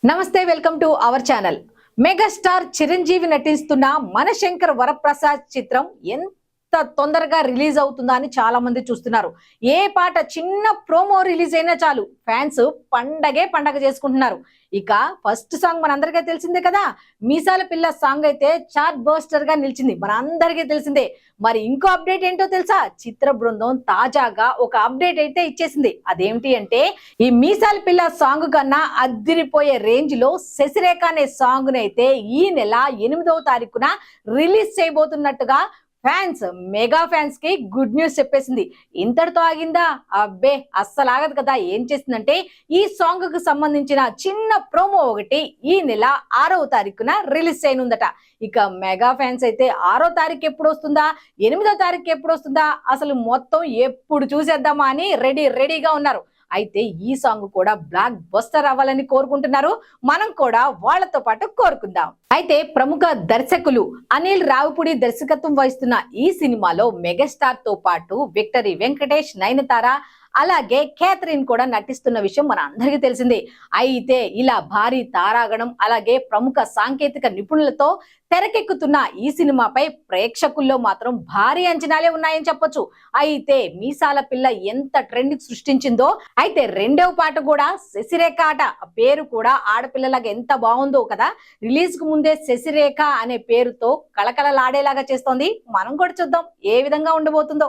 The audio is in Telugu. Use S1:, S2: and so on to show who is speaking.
S1: నమస్తే, welcome to our channel. Megastar Chiranjeevi నటిస్తున్న మనశంకర్ వరప్రసాద్ చిత్రం ఎంత తొందరగా రిలీజ్ అవుతుందా అని చాలా మంది చూస్తున్నారు. ఏ పాట చిన్న ప్రోమో రిలీజ్ అయినా చాలు ఫ్యాన్స్ పండగ చేసుకుంటున్నారు. ఇక ఫస్ట్ సాంగ్ మనందరికీ తెలిసిందే కదా, మీసాల పిల్ల సాంగ్ అయితే చార్ట్ బస్టర్ గా నిలిచింది, మనందరికీ తెలిసిందే. మరి ఇంకో అప్డేట్ ఏంటో తెలుసా? చిత్ర బృందం తాజాగా ఒక అప్డేట్ అయితే ఇచ్చేసింది. అదేమిటి అంటే, ఈ మీసాల పిల్ల సాంగ్ కన్నా అద్దిరిపోయే రేంజ్ లో శశిరేఖ అనే సాంగ్ అయితే ఈ నెల 8వ తారీఖున రిలీజ్ చేయబోతున్నట్టుగా మెగా ఫ్యాన్స్ కి గుడ్ న్యూస్ చెప్పేసింది. ఇంతటితో ఆగిందా? అబ్బే, అస్సలు ఆగదు కదా. ఏం చేసిందంటే, ఈ సాంగ్ కు సంబంధించిన చిన్న ప్రోమో ఒకటి ఈ నెల 6వ తారీఖున రిలీజ్ చేయనుందట. ఇక మెగా ఫ్యాన్స్ అయితే 6వ తారీఖు ఎప్పుడు వస్తుందా, 8వ తారీఖు ఎప్పుడు వస్తుందా, అసలు మొత్తం ఎప్పుడు చూసేద్దామా అని రెడీగా ఉన్నారు. అయితే ఈ సాంగ్ కూడా బ్లాక్ బస్టర్ అవ్వాలని కోరుకుంటున్నారు. మనం కూడా వాళ్ళతో పాటు కోరుకుందాం. అయితే ప్రముఖ దర్శకులు అనిల్ రావిపూడి దర్శకత్వం వహిస్తున్న ఈ సినిమాలో మెగాస్టార్ తో పాటు విక్టరీ వెంకటేష్, నయనతార, అలాగే క్యాథరిన్ కూడా నటిస్తున్న విషయం మన అందరికీ తెలిసిందే. అయితే ఇలా భారీ తారాగణం అలాగే ప్రముఖ సాంకేతిక నిపుణులతో తెరకెక్కుతున్న ఈ సినిమాపై ప్రేక్షకుల్లో మాత్రం భారీ అంచనాలే ఉన్నాయని చెప్పొచ్చు. అయితే మీసాల పిల్ల ఎంత ట్రెండ్ సృష్టించిందో, అయితే రెండవ పాట కూడా శశిరేఖ ఆట. పేరు కూడా ఆడపిల్లలాగా ఎంత బాగుందో కదా. రిలీజ్ కు ముందే శశిరేఖ అనే పేరుతో కళకళలాడేలాగా చేస్తోంది. మనం కూడా చూద్దాం ఏ విధంగా ఉండబోతుందో.